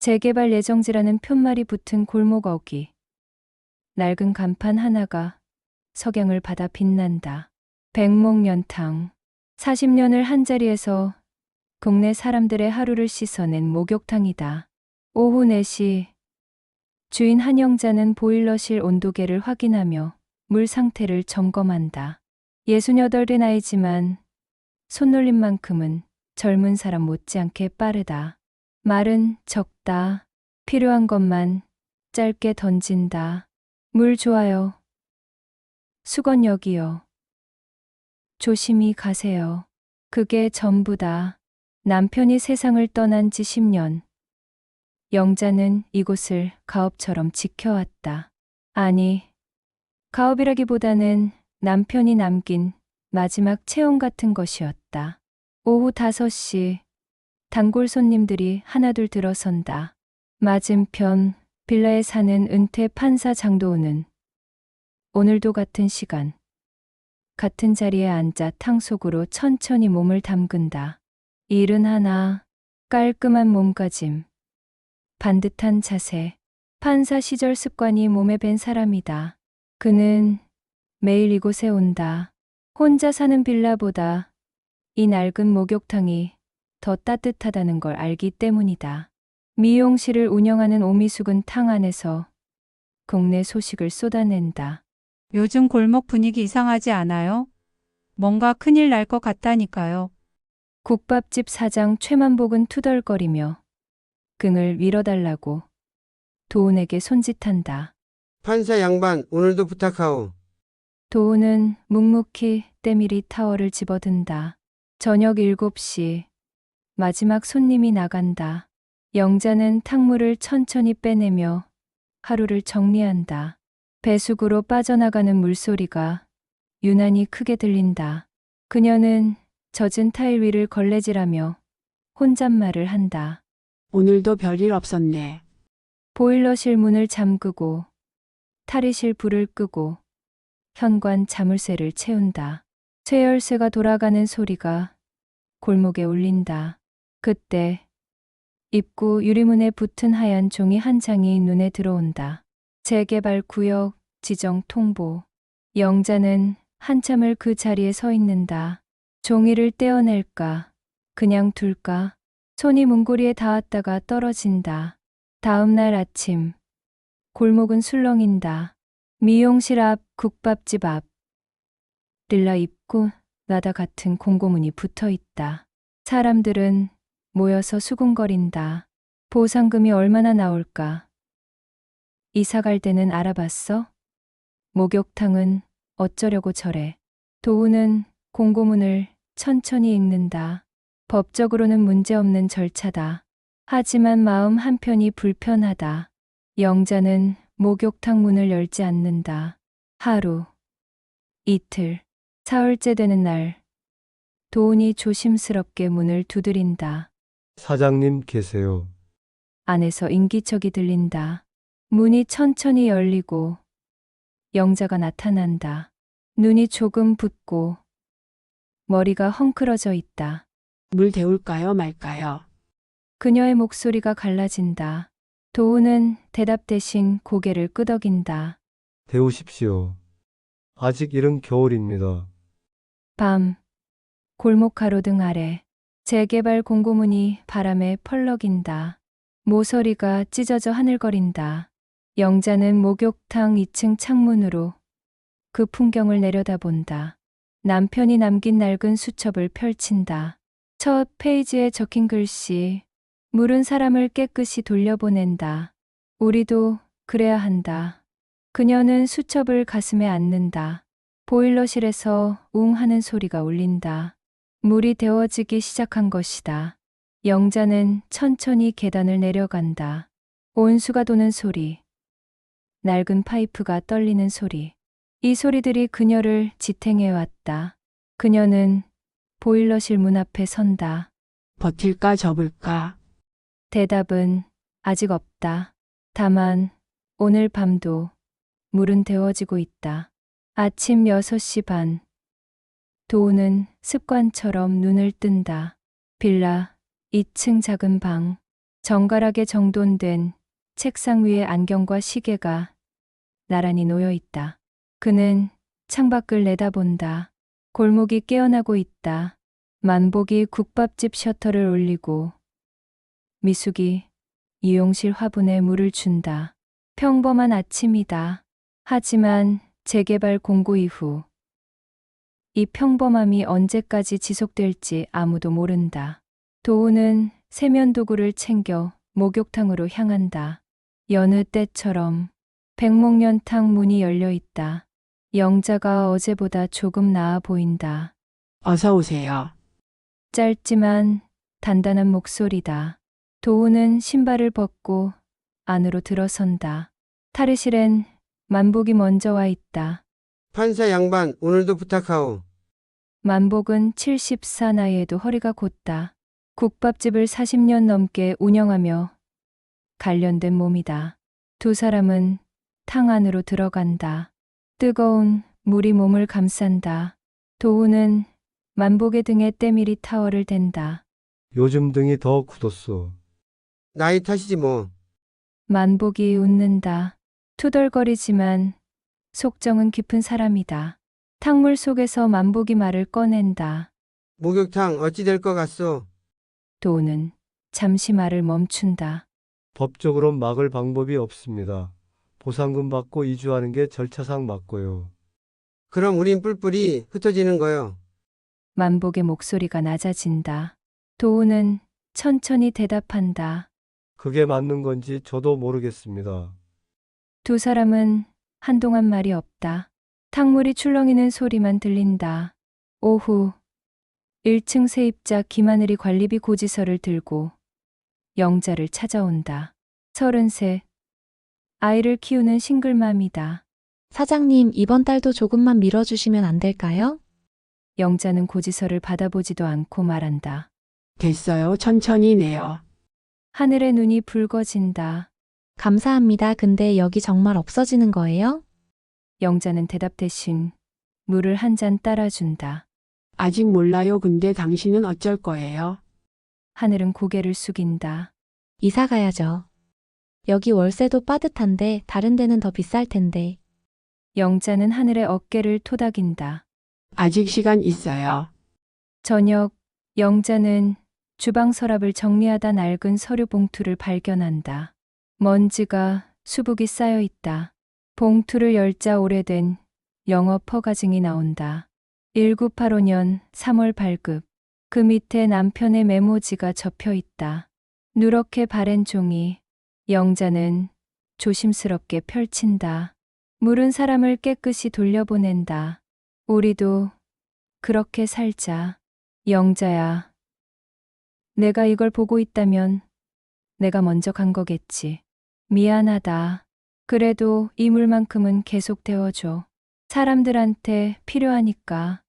재개발 예정지라는 편말이 붙은 골목 어귀. 낡은 간판 하나가 석양을 받아 빛난다. 백목연탕. 40년을 한자리에서 동네 사람들의 하루를 씻어낸 목욕탕이다. 오후 4시 주인 한영자는 보일러실 온도계를 확인하며 물 상태를 점검한다. 68의 나이지만 손놀림만큼은 젊은 사람 못지않게 빠르다. 말은 적다. 필요한 것만 짧게 던진다. 물 좋아요. 수건 여기요. 조심히 가세요. 그게 전부다. 남편이 세상을 떠난 지 10년. 영자는 이곳을 가업처럼 지켜왔다. 아니, 가업이라기보다는 남편이 남긴 마지막 체온 같은 것이었다. 오후 5시 단골 손님들이 하나둘 들어선다. 맞은편 빌라에 사는 은퇴 판사 장도우는 오늘도 같은 시간, 같은 자리에 앉아 탕 속으로 천천히 몸을 담근다. 일은 하나, 깔끔한 몸가짐, 반듯한 자세, 판사 시절 습관이 몸에 밴 사람이다. 그는 매일 이곳에 온다. 혼자 사는 빌라보다 이 낡은 목욕탕이 더 따뜻하다는 걸 알기 때문이다. 미용실을 운영하는 오미숙은 탕 안에서 동네 소식을 쏟아낸다. 요즘 골목 분위기 이상하지 않아요? 뭔가 큰일 날 것 같다니까요. 국밥집 사장 최만복은 투덜거리며 긍을 밀어달라고 도훈에게 손짓한다. 판사 양반, 오늘도 부탁하오. 도훈은 묵묵히 때밀이 타월을 집어든다. 저녁 7시 마지막 손님이 나간다. 영자는 탕물을 천천히 빼내며 하루를 정리한다. 배수구로 빠져나가는 물소리가 유난히 크게 들린다. 그녀는 젖은 타일 위를 걸레질하며 혼잣말을 한다. 오늘도 별일 없었네. 보일러실 문을 잠그고 탈의실 불을 끄고 현관 자물쇠를 채운다. 쇠열쇠가 돌아가는 소리가 골목에 울린다. 그때 입구 유리문에 붙은 하얀 종이 한 장이 눈에 들어온다. 재개발 구역 지정 통보. 영자는 한참을 그 자리에 서 있는다. 종이를 떼어낼까? 그냥 둘까? 손이 문고리에 닿았다가 떨어진다. 다음 날 아침 골목은 술렁인다. 미용실 앞, 국밥집 앞, 릴라 입구 나다 같은 공고문이 붙어 있다. 사람들은 모여서 수군거린다. 보상금이 얼마나 나올까? 이사 갈 때는 알아봤어? 목욕탕은 어쩌려고 저래? 도우는 공고문을 천천히 읽는다. 법적으로는 문제없는 절차다. 하지만 마음 한편이 불편하다. 영자는 목욕탕 문을 열지 않는다. 하루, 이틀, 사흘째 되는 날, 도훈이 조심스럽게 문을 두드린다. 사장님 계세요. 안에서 인기척이 들린다. 문이 천천히 열리고 영자가 나타난다. 눈이 조금 붓고 머리가 헝클어져 있다. 물 데울까요, 말까요? 그녀의 목소리가 갈라진다. 도훈은 대답 대신 고개를 끄덕인다. 데우십시오. 아직 이른 겨울입니다. 밤, 골목 가로등 아래, 재개발 공고문이 바람에 펄럭인다. 모서리가 찢어져 하늘거린다. 영자는 목욕탕 2층 창문으로 그 풍경을 내려다본다. 남편이 남긴 낡은 수첩을 펼친다. 첫 페이지에 적힌 글씨, 물은 사람을 깨끗이 돌려보낸다. 우리도 그래야 한다. 그녀는 수첩을 가슴에 안는다. 보일러실에서 웅 하는 소리가 울린다. 물이 데워지기 시작한 것이다. 영자는 천천히 계단을 내려간다. 온수가 도는 소리, 낡은 파이프가 떨리는 소리. 이 소리들이 그녀를 지탱해왔다. 그녀는 보일러실 문 앞에 선다. 버틸까, 접을까? 대답은 아직 없다. 다만 오늘 밤도 물은 데워지고 있다. 아침 6시 반. 도우는 습관처럼 눈을 뜬다. 빌라 2층 작은 방. 정갈하게 정돈된 책상 위에 안경과 시계가 나란히 놓여 있다. 그는 창밖을 내다본다. 골목이 깨어나고 있다. 만복이 국밥집 셔터를 올리고 미숙이 이용실 화분에 물을 준다. 평범한 아침이다. 하지만 재개발 공고 이후 이 평범함이 언제까지 지속될지 아무도 모른다. 도우는 세면도구를 챙겨 목욕탕으로 향한다. 여느 때처럼 백목련탕 문이 열려 있다. 영자가 어제보다 조금 나아 보인다. 어서 오세요. 짧지만 단단한 목소리다. 도우는 신발을 벗고 안으로 들어선다. 탈의실엔 만복이 먼저 와 있다. 판사 양반, 오늘도 부탁하오. 만복은 74 나이에도 허리가 곧다. 국밥집을 40년 넘게 운영하며 단련된 몸이다. 두 사람은 탕 안으로 들어간다. 뜨거운 물이 몸을 감싼다. 도우는 만복의 등에 때밀이 타월을 댄다. 요즘 등이 더 굳었소. 나이 탓이지 뭐. 만복이 웃는다. 투덜거리지만 속정은 깊은 사람이다. 탕물 속에서 만복이 말을 꺼낸다. 목욕탕 어찌 될 것 같소? 도우는 잠시 말을 멈춘다. 법적으로 막을 방법이 없습니다. 보상금 받고 이주하는 게 절차상 맞고요. 그럼 우린 뿔뿔이 흩어지는 거요. 만복의 목소리가 낮아진다. 도우는 천천히 대답한다. 그게 맞는 건지 저도 모르겠습니다. 두 사람은 한동안 말이 없다. 탕물이 출렁이는 소리만 들린다. 오후 1층 세입자 김하늘이 관리비 고지서를 들고 영자를 찾아온다. 33. 아이를 키우는 싱글맘이다. 사장님, 이번 달도 조금만 밀어주시면 안 될까요? 영자는 고지서를 받아보지도 않고 말한다. 됐어요. 천천히 내요. 하늘의 눈이 붉어진다. 감사합니다. 근데 여기 정말 없어지는 거예요? 영자는 대답 대신 물을 한 잔 따라준다. 아직 몰라요. 근데 당신은 어쩔 거예요? 하늘은 고개를 숙인다. 이사 가야죠. 여기 월세도 빠듯한데 다른 데는 더 비쌀 텐데. 영자는 하늘의 어깨를 토닥인다. 아직 시간 있어요. 저녁, 영자는 주방 서랍을 정리하다 낡은 서류 봉투를 발견한다. 먼지가 수북이 쌓여 있다. 봉투를 열자 오래된 영어 퍼가징이 나온다. 1985년 3월 발급. 그 밑에 남편의 메모지가 접혀 있다. 누렇게 바랜 종이. 영자는 조심스럽게 펼친다. 물은 사람을 깨끗이 돌려보낸다. 우리도 그렇게 살자. 영자야. 내가 이걸 보고 있다면 내가 먼저 간 거겠지. 미안하다. 그래도 이 물만큼은 계속 데워줘. 사람들한테 필요하니까.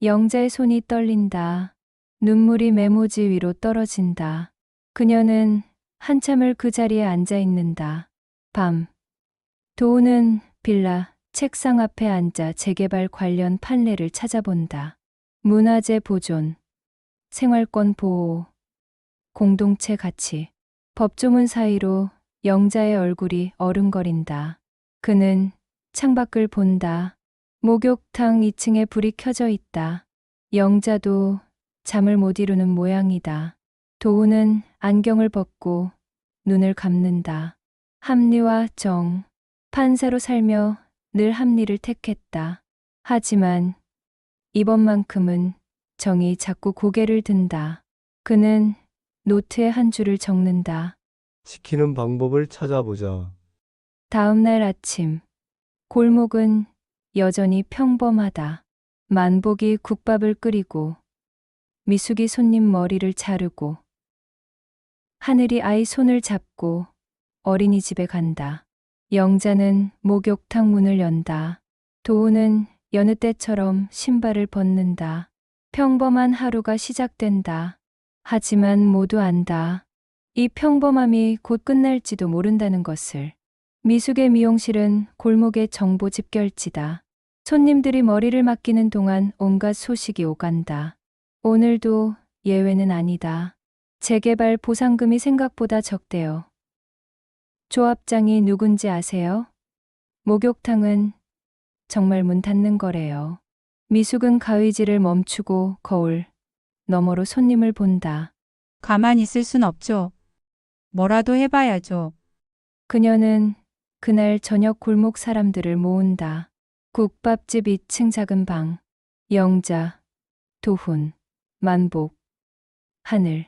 영자의 손이 떨린다. 눈물이 메모지 위로 떨어진다. 그녀는 한참을 그 자리에 앉아 있는다. 밤. 도우는 빌라 책상 앞에 앉아 재개발 관련 판례를 찾아본다. 문화재 보존, 생활권 보호, 공동체 가치. 법조문 사이로 영자의 얼굴이 어른거린다. 그는 창밖을 본다. 목욕탕 2층에 불이 켜져 있다. 영자도 잠을 못 이루는 모양이다. 도우는 안경을 벗고 눈을 감는다. 합리와 정. 판사로 살며 늘 합리를 택했다. 하지만 이번만큼은 정이 자꾸 고개를 든다. 그는 노트에 한 줄을 적는다. 지키는 방법을 찾아보자. 다음 날 아침. 골목은 여전히 평범하다. 만복이 국밥을 끓이고 미숙이 손님 머리를 자르고 하늘이 아이 손을 잡고 어린이집에 간다. 영자는 목욕탕 문을 연다. 도우는 여느 때처럼 신발을 벗는다. 평범한 하루가 시작된다. 하지만 모두 안다. 이 평범함이 곧 끝날지도 모른다는 것을. 미숙의 미용실은 골목의 정보 집결지다. 손님들이 머리를 맡기는 동안 온갖 소식이 오간다. 오늘도 예외는 아니다. 재개발 보상금이 생각보다 적대요. 조합장이 누군지 아세요? 목욕탕은 정말 문 닫는 거래요. 미숙은 가위질을 멈추고 거울 너머로 손님을 본다. 가만히 있을 순 없죠. 뭐라도 해봐야죠. 그녀는 그날 저녁 골목 사람들을 모은다. 국밥집 2층 작은 방. 영자, 도훈, 만복, 하늘.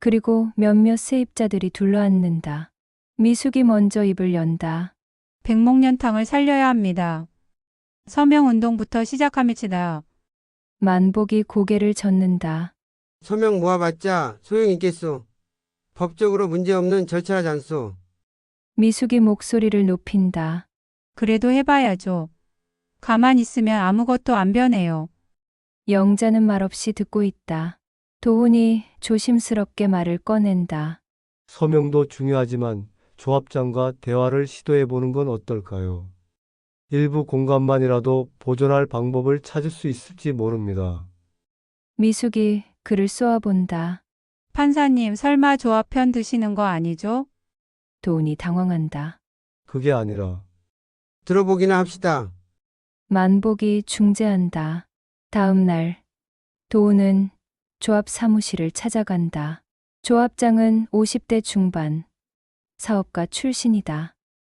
그리고 몇몇 세입자들이 둘러앉는다. 미숙이 먼저 입을 연다. 백목련탕을 살려야 합니다. 서명운동부터 시작합니다. 만복이 고개를 젓는다. 서명 모아봤자 소용있겠소. 법적으로 문제없는 절차라지 않소. 미숙이 목소리를 높인다. 그래도 해봐야죠. 가만히 있으면 아무것도 안 변해요. 영자는 말없이 듣고 있다. 도훈이 조심스럽게 말을 꺼낸다. 서명도 중요하지만 조합장과 대화를 시도해 보는 건 어떨까요? 일부 공간만이라도 보존할 방법을 찾을 수 있을지 모릅니다. 미숙이 그를 쏘아본다. 판사님, 설마 조합 편 드시는 거 아니죠? 도훈이 당황한다. 그게 아니라 들어보기나 합시다. 만복이 중재한다. 다음 날 도훈은 조합 사무실을 찾아간다. 조합장은 50대 중반, 사업가 출신이다.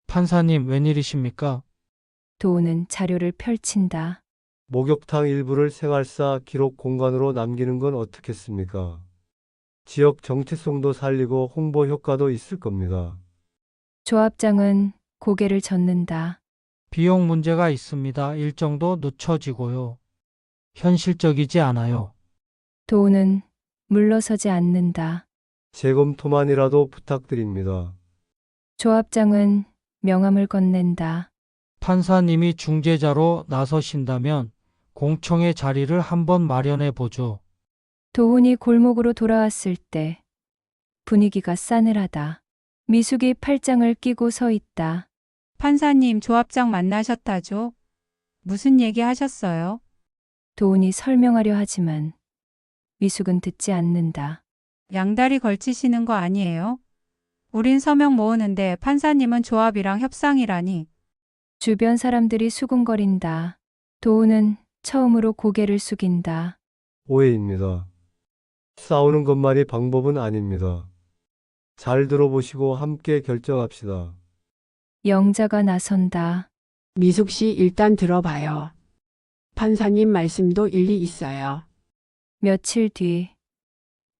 판사님, 웬일이십니까? 도훈은 자료를 펼친다. 목욕탕 일부를 생활사 기록 공간으로 남기는 건 어떻겠습니까? 지역 정체성도 살리고 홍보 효과도 있을 겁니다. 조합장은 고개를 젓는다. 비용 문제가 있습니다. 일정도 늦춰지고요. 현실적이지 않아요. 도훈은 물러서지 않는다. 재검토만이라도 부탁드립니다. 조합장은 명함을 건넨다. 판사님이 중재자로 나서신다면 공청회 자리를 한번 마련해 보죠. 도훈이 골목으로 돌아왔을 때 분위기가 싸늘하다. 미숙이 팔짱을 끼고 서 있다. 판사님, 조합장 만나셨다죠? 무슨 얘기 하셨어요? 도훈이 설명하려 하지만 미숙은 듣지 않는다. 양다리 걸치시는 거 아니에요? 우린 서명 모으는데 판사님은 조합이랑 협상이라니. 주변 사람들이 수군거린다. 도훈은 처음으로 고개를 숙인다. 오해입니다. 싸우는 것만이 방법은 아닙니다. 잘 들어보시고 함께 결정합시다. 영자가 나선다. 미숙 씨 일단 들어봐요. 판사님 말씀도 일리 있어요. 며칠 뒤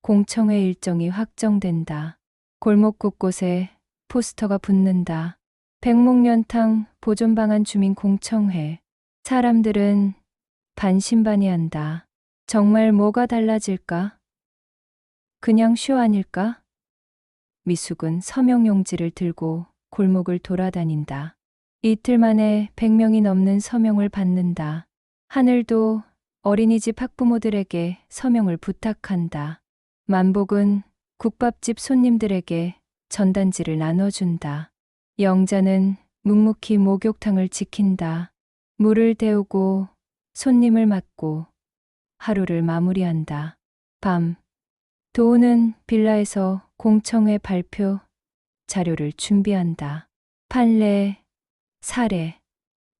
공청회 일정이 확정된다. 골목 곳곳에 포스터가 붙는다. 백목련탕 보존방안 주민 공청회. 사람들은 반신반의한다. 정말 뭐가 달라질까? 그냥 쇼 아닐까? 미숙은 서명용지를 들고 골목을 돌아다닌다. 이틀 만에 100명이 넘는 서명을 받는다. 하늘도 어린이집 학부모들에게 서명을 부탁한다. 만복은 국밥집 손님들에게 전단지를 나눠준다. 영자는 묵묵히 목욕탕을 지킨다. 물을 데우고 손님을 맞고 하루를 마무리한다. 밤, 도훈은 빌라에서 공청회 발표 자료를 준비한다. 판례, 사례,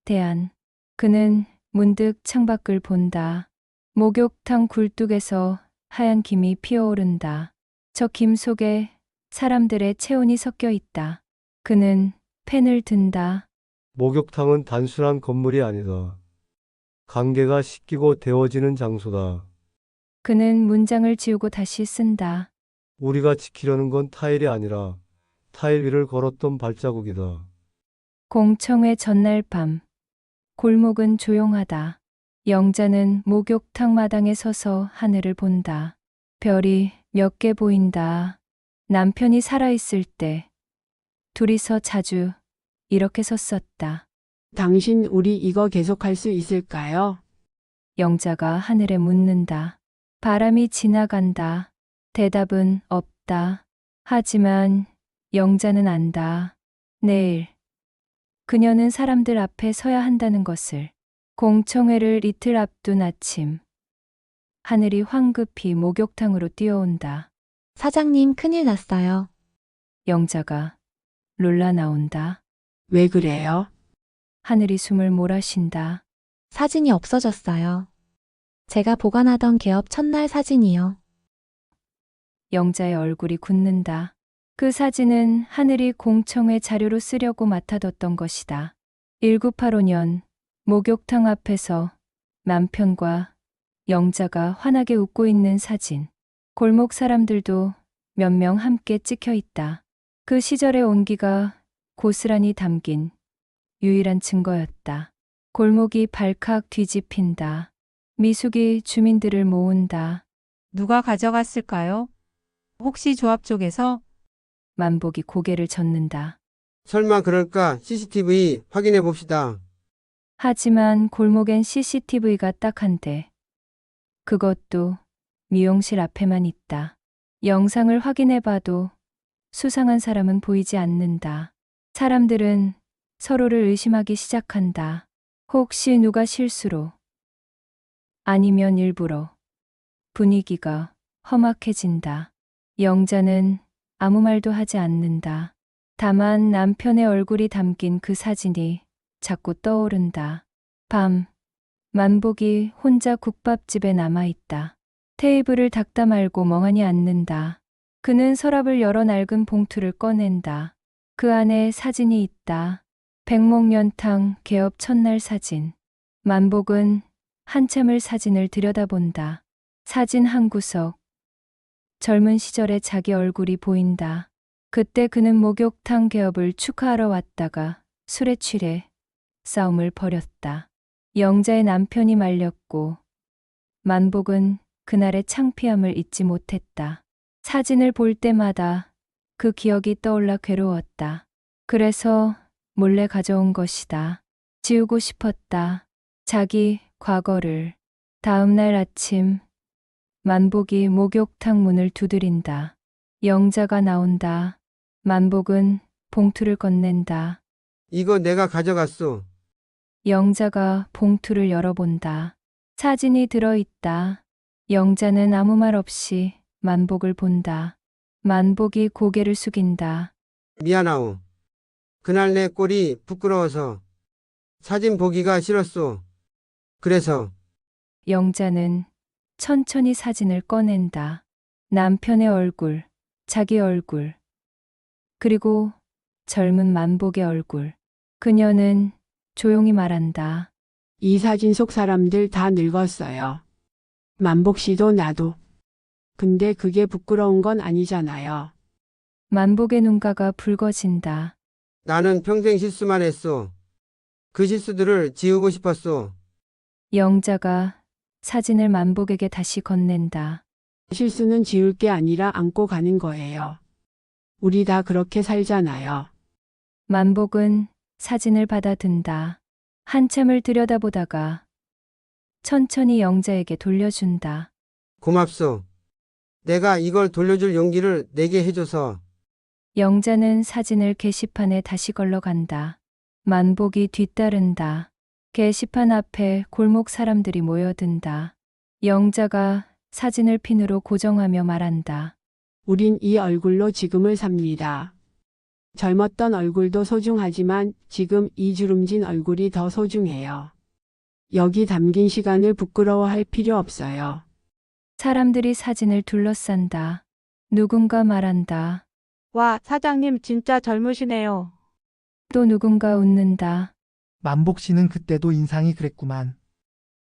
대안. 그는 문득 창밖을 본다. 목욕탕 굴뚝에서 하얀 김이 피어오른다. 저 김 속에 사람들의 체온이 섞여 있다. 그는 펜을 든다. 목욕탕은 단순한 건물이 아니다. 관계가 씻기고 데워지는 장소다. 그는 문장을 지우고 다시 쓴다. 우리가 지키려는 건 타일이 아니라 타일 위를 걸었던 발자국이다. 공청회 전날 밤. 골목은 조용하다. 영자는 목욕탕 마당에 서서 하늘을 본다. 별이 몇 개 보인다. 남편이 살아있을 때 둘이서 자주 이렇게 섰었다. 당신 우리 이거 계속할 수 있을까요? 영자가 하늘에 묻는다. 바람이 지나간다. 대답은 없다. 하지만 영자는 안다. 내일 그녀는 사람들 앞에 서야 한다는 것을. 공청회를 이틀 앞둔 아침. 하늘이 황급히 목욕탕으로 뛰어온다. 사장님, 큰일 났어요. 영자가 놀라 나온다. 왜 그래요? 하늘이 숨을 몰아쉰다. 사진이 없어졌어요. 제가 보관하던 개업 첫날 사진이요. 영자의 얼굴이 굳는다. 그 사진은 하늘이 공청회 자료로 쓰려고 맡아뒀던 것이다. 1985년 목욕탕 앞에서 남편과 영자가 환하게 웃고 있는 사진. 골목 사람들도 몇 명 함께 찍혀 있다. 그 시절의 온기가 고스란히 담긴 유일한 증거였다. 골목이 발칵 뒤집힌다. 미숙이 주민들을 모은다. 누가 가져갔을까요? 혹시 조합 쪽에서? 만복이 고개를 젓는다. 설마 그럴까? CCTV 확인해 봅시다. 하지만 골목엔 CCTV가 딱 한 대. 그것도 미용실 앞에만 있다. 영상을 확인해봐도 수상한 사람은 보이지 않는다. 사람들은 서로를 의심하기 시작한다. 혹시 누가 실수로, 아니면 일부러. 분위기가 험악해진다. 영자는 아무 말도 하지 않는다. 다만 남편의 얼굴이 담긴 그 사진이 자꾸 떠오른다. 밤, 만복이 혼자 국밥집에 남아있다. 테이블을 닦다 말고 멍하니 앉는다. 그는 서랍을 열어 낡은 봉투를 꺼낸다. 그 안에 사진이 있다. 백목련탕 개업 첫날 사진. 만복은 한참을 사진을 들여다본다. 사진 한 구석. 젊은 시절의 자기 얼굴이 보인다. 그때 그는 목욕탕 개업을 축하하러 왔다가 술에 취해 싸움을 벌였다. 영자의 남편이 말렸고 만복은 그날의 창피함을 잊지 못했다. 사진을 볼 때마다 그 기억이 떠올라 괴로웠다. 그래서 몰래 가져온 것이다. 지우고 싶었다. 자기 과거를. 다음 날 아침 만복이 목욕탕 문을 두드린다. 영자가 나온다. 만복은 봉투를 건넨다. 이거 내가 가져갔어. 영자가 봉투를 열어본다. 사진이 들어있다. 영자는 아무 말 없이 만복을 본다. 만복이 고개를 숙인다. 미안하오. 그날 내 꼴이 부끄러워서 사진 보기가 싫었어. 그래서 영자는 천천히 사진을 꺼낸다. 남편의 얼굴, 자기 얼굴, 그리고 젊은 만복의 얼굴. 그녀는 조용히 말한다. 이 사진 속 사람들 다 늙었어요. 만복 씨도 나도. 근데 그게 부끄러운 건 아니잖아요. 만복의 눈가가 붉어진다. 나는 평생 실수만 했어. 그 실수들을 지우고 싶었어. 영자가 사진을 만복에게 다시 건넨다. 실수는 지울 게 아니라 안고 가는 거예요. 우리 다 그렇게 살잖아요. 만복은 사진을 받아든다. 한참을 들여다보다가 천천히 영자에게 돌려준다. 고맙소. 내가 이걸 돌려줄 용기를 내게 해줘서. 영자는 사진을 게시판에 다시 걸러간다. 만복이 뒤따른다. 게시판 앞에 골목 사람들이 모여든다. 영자가 사진을 핀으로 고정하며 말한다. 우린 이 얼굴로 지금을 삽니다. 젊었던 얼굴도 소중하지만 지금 이 주름진 얼굴이 더 소중해요. 여기 담긴 시간을 부끄러워할 필요 없어요. 사람들이 사진을 둘러싼다. 누군가 말한다. 와, 사장님 진짜 젊으시네요. 또 누군가 웃는다. 만복 씨는 그때도 인상이 그랬구만.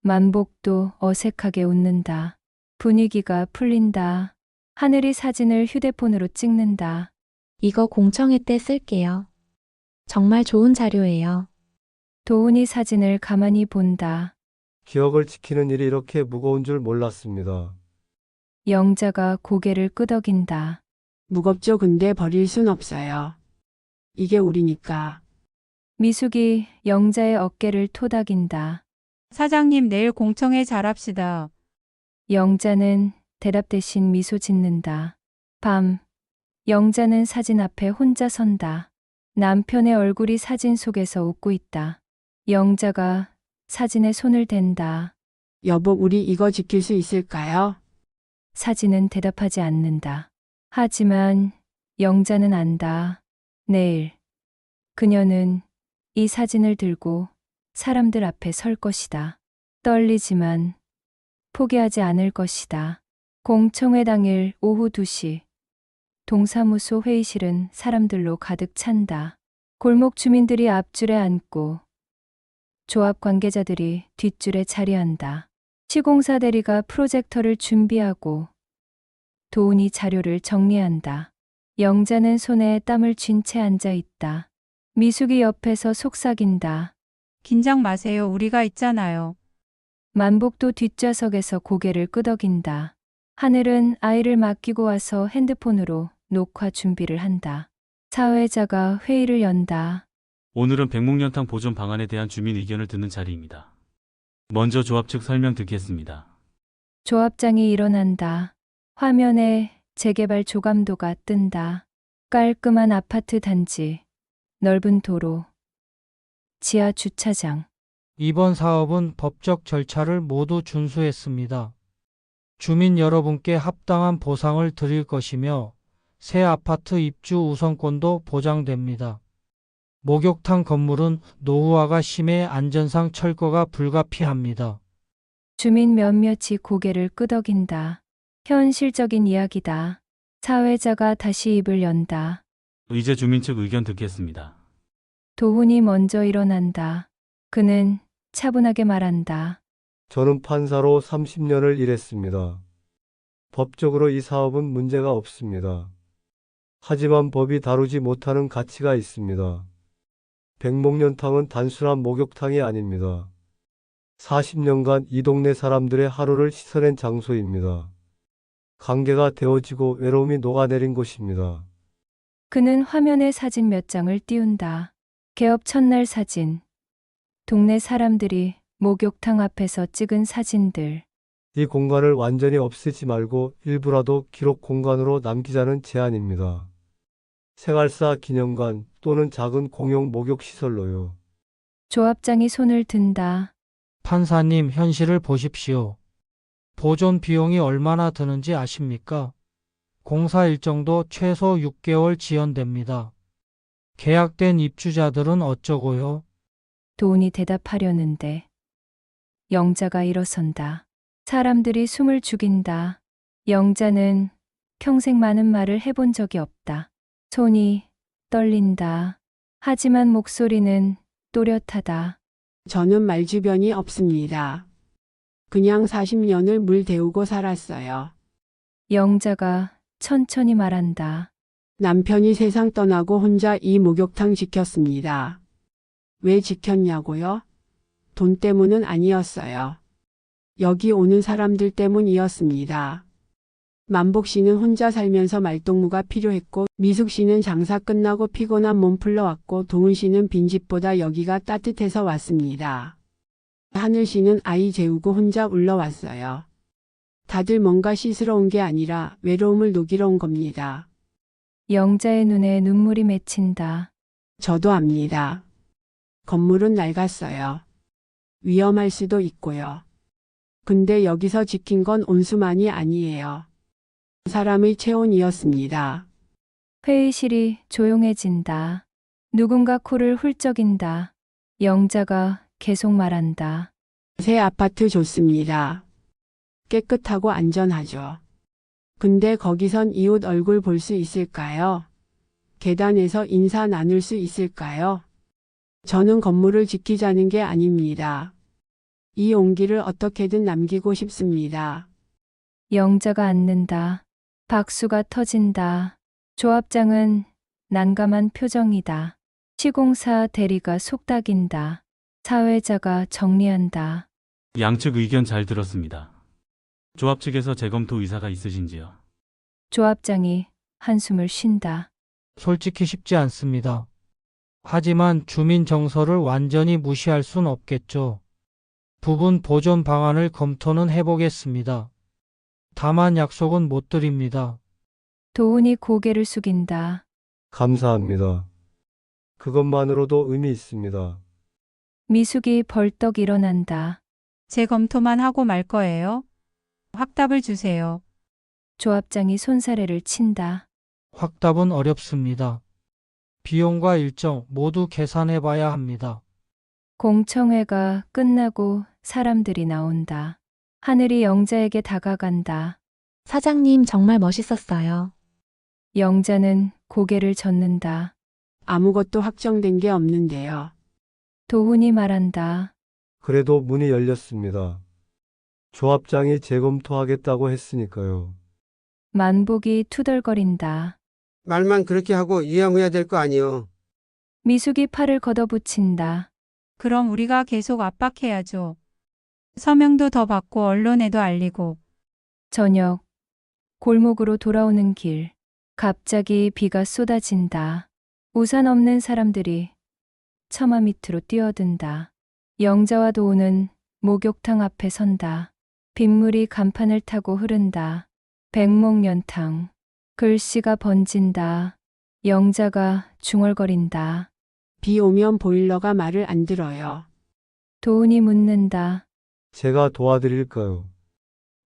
만복도 어색하게 웃는다. 분위기가 풀린다. 하늘이 사진을 휴대폰으로 찍는다. 이거 공청회 때 쓸게요. 정말 좋은 자료예요. 도훈이 사진을 가만히 본다. 기억을 지키는 일이 이렇게 무거운 줄 몰랐습니다. 영자가 고개를 끄덕인다. 무겁죠. 근데 버릴 순 없어요. 이게 우리니까. 미숙이 영자의 어깨를 토닥인다. 사장님, 내일 공청회 잘합시다. 영자는 대답 대신 미소 짓는다. 밤, 영자는 사진 앞에 혼자 선다. 남편의 얼굴이 사진 속에서 웃고 있다. 영자가 사진에 손을 댄다. 여보, 우리 이거 지킬 수 있을까요? 사진은 대답하지 않는다. 하지만 영자는 안다. 내일 그녀는 이 사진을 들고 사람들 앞에 설 것이다. 떨리지만 포기하지 않을 것이다. 공청회 당일 오후 2시. 동사무소 회의실은 사람들로 가득 찬다. 골목 주민들이 앞줄에 앉고 조합 관계자들이 뒷줄에 자리한다. 시공사 대리가 프로젝터를 준비하고 도훈이 자료를 정리한다. 영자는 손에 땀을 쥔 채 앉아 있다. 미숙이 옆에서 속삭인다. 긴장 마세요. 우리가 있잖아요. 만복도 뒷좌석에서 고개를 끄덕인다. 하늘은 아이를 맡기고 와서 핸드폰으로 녹화 준비를 한다. 사회자가 회의를 연다. 오늘은 백목연탕 보존 방안에 대한 주민 의견을 듣는 자리입니다. 먼저 조합 측 설명 듣겠습니다. 조합장이 일어난다. 화면에 재개발 조감도가 뜬다. 깔끔한 아파트 단지, 넓은 도로, 지하 주차장. 이번 사업은 법적 절차를 모두 준수했습니다. 주민 여러분께 합당한 보상을 드릴 것이며 새 아파트 입주 우선권도 보장됩니다. 목욕탕 건물은 노후화가 심해 안전상 철거가 불가피합니다. 주민 몇몇이 고개를 끄덕인다. 현실적인 이야기다. 사회자가 다시 입을 연다. 이제 주민 측 의견 듣겠습니다. 도훈이 먼저 일어난다. 그는 차분하게 말한다. 저는 판사로 30년을 일했습니다. 법적으로 이 사업은 문제가 없습니다. 하지만 법이 다루지 못하는 가치가 있습니다. 백목연탕은 단순한 목욕탕이 아닙니다. 40년간 이 동네 사람들의 하루를 씻어낸 장소입니다. 관계가 되어지고 외로움이 녹아내린 곳입니다. 그는 화면에 사진 몇 장을 띄운다. 개업 첫날 사진. 동네 사람들이 목욕탕 앞에서 찍은 사진들. 이 공간을 완전히 없애지 말고 일부라도 기록 공간으로 남기자는 제안입니다. 생활사 기념관 또는 작은 공용 목욕시설로요. 조합장이 손을 든다. 판사님, 현실을 보십시오. 보존 비용이 얼마나 드는지 아십니까? 공사 일정도 최소 6개월 지연됩니다. 계약된 입주자들은 어쩌고요? 도훈이 대답하려는데 영자가 일어선다. 사람들이 숨을 죽인다. 영자는 평생 많은 말을 해본 적이 없다. 손이 떨린다. 하지만 목소리는 또렷하다. 저는 말주변이 없습니다. 그냥 40년을 물 데우고 살았어요. 영자가 천천히 말한다. 남편이 세상 떠나고 혼자 이 목욕탕 지켰습니다. 왜 지켰냐고요? 돈 때문은 아니었어요. 여기 오는 사람들 때문이었습니다. 만복 씨는 혼자 살면서 말동무가 필요했고, 미숙 씨는 장사 끝나고 피곤한 몸 풀러왔고, 도훈 씨는 빈집보다 여기가 따뜻해서 왔습니다. 하늘 씨는 아이 재우고 혼자 울러왔어요. 다들 뭔가 씻으러 온 게 아니라 외로움을 녹이러 온 겁니다. 영자의 눈에 눈물이 맺힌다. 저도 압니다. 건물은 낡았어요. 위험할 수도 있고요. 근데 여기서 지킨 건 온수만이 아니에요. 사람의 체온이었습니다. 회의실이 조용해진다. 누군가 코를 훌쩍인다. 영자가 계속 말한다. 새 아파트 좋습니다. 깨끗하고 안전하죠. 근데 거기선 이웃 얼굴 볼 수 있을까요? 계단에서 인사 나눌 수 있을까요? 저는 건물을 지키자는 게 아닙니다. 이 온기를 어떻게든 남기고 싶습니다. 영자가 앉는다. 박수가 터진다. 조합장은 난감한 표정이다. 시공사 대리가 속닥인다. 사회자가 정리한다. 양측 의견 잘 들었습니다. 조합 측에서 재검토 의사가 있으신지요? 조합장이 한숨을 쉰다. 솔직히 쉽지 않습니다. 하지만 주민 정서를 완전히 무시할 순 없겠죠. 부분 보존 방안을 검토는 해보겠습니다. 다만 약속은 못 드립니다. 도훈이 고개를 숙인다. 감사합니다. 그것만으로도 의미 있습니다. 미숙이 벌떡 일어난다. 재검토만 하고 말 거예요? 확답을 주세요. 조합장이 손사래를 친다. 확답은 어렵습니다. 비용과 일정 모두 계산해 봐야 합니다. 공청회가 끝나고 사람들이 나온다. 하늘이 영자에게 다가간다. 사장님 정말 멋있었어요. 영자는 고개를 젓는다. 아무것도 확정된 게 없는데요. 도훈이 말한다. 그래도 문이 열렸습니다. 조합장이 재검토하겠다고 했으니까요. 만복이 투덜거린다. 말만 그렇게 하고 유야무야 될 거 아니요. 미숙이 팔을 걷어붙인다. 그럼 우리가 계속 압박해야죠. 서명도 더 받고 언론에도 알리고. 저녁, 골목으로 돌아오는 길. 갑자기 비가 쏟아진다. 우산 없는 사람들이 처마 밑으로 뛰어든다. 영자와 도훈은 목욕탕 앞에 선다. 빗물이 간판을 타고 흐른다. 백목연탕. 글씨가 번진다. 영자가 중얼거린다. 비 오면 보일러가 말을 안 들어요. 도훈이 묻는다. 제가 도와드릴까요?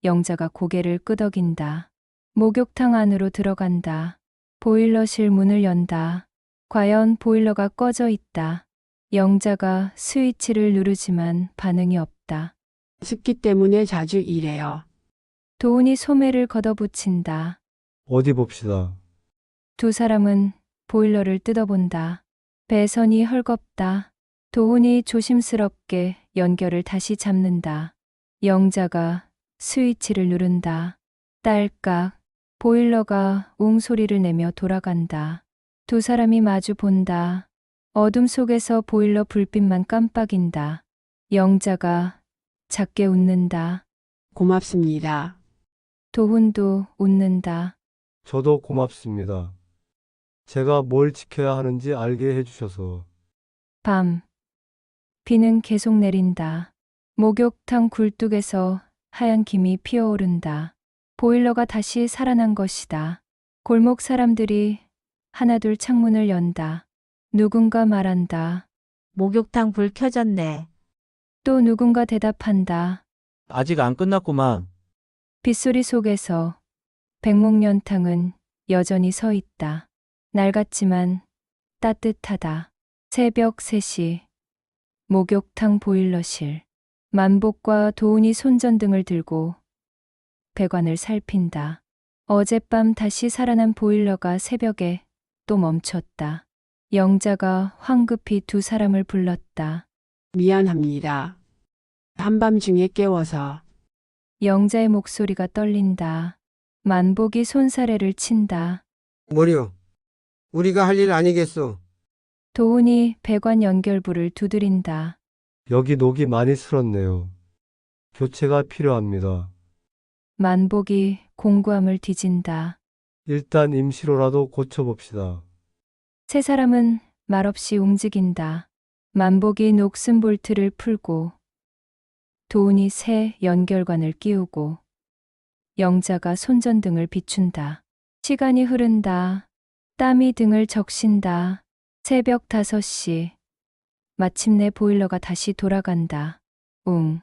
영자가 고개를 끄덕인다. 목욕탕 안으로 들어간다. 보일러실 문을 연다. 과연 보일러가 꺼져 있다. 영자가 스위치를 누르지만 반응이 없다. 습기 때문에 자주 이래요. 도훈이 소매를 걷어붙인다. 어디 봅시다. 두 사람은 보일러를 뜯어본다. 배선이 헐겁다. 도훈이 조심스럽게 연결을 다시 잡는다. 영자가 스위치를 누른다. 딸깍. 보일러가 웅소리를 내며 돌아간다. 두 사람이 마주 본다. 어둠 속에서 보일러 불빛만 깜빡인다. 영자가 작게 웃는다. 고맙습니다. 도훈도 웃는다. 저도 고맙습니다. 제가 뭘 지켜야 하는지 알게 해주셔서. 밤. 비는 계속 내린다. 목욕탕 굴뚝에서 하얀 김이 피어오른다. 보일러가 다시 살아난 것이다. 골목 사람들이 하나둘 창문을 연다. 누군가 말한다. 목욕탕 불 켜졌네. 또 누군가 대답한다. 아직 안 끝났구만. 빗소리 속에서 백목연탕은 여전히 서 있다. 낡았지만 따뜻하다. 새벽 3시. 목욕탕 보일러실. 만복과 도훈이 손전등을 들고 배관을 살핀다. 어젯밤 다시 살아난 보일러가 새벽에 또 멈췄다. 영자가 황급히 두 사람을 불렀다. 미안합니다. 한밤중에 깨워서. 영자의 목소리가 떨린다. 만복이 손사래를 친다. 뭐려? 우리가 할 일 아니겠소. 도훈이 배관 연결부를 두드린다. 여기 녹이 많이 슬었네요. 교체가 필요합니다. 만복이 공구함을 뒤진다. 일단 임시로라도 고쳐봅시다. 세 사람은 말없이 움직인다. 만복이 녹슨 볼트를 풀고 도훈이 새 연결관을 끼우고 영자가 손전등을 비춘다. 시간이 흐른다. 땀이 등을 적신다. 새벽 5시. 마침내 보일러가 다시 돌아간다. 웅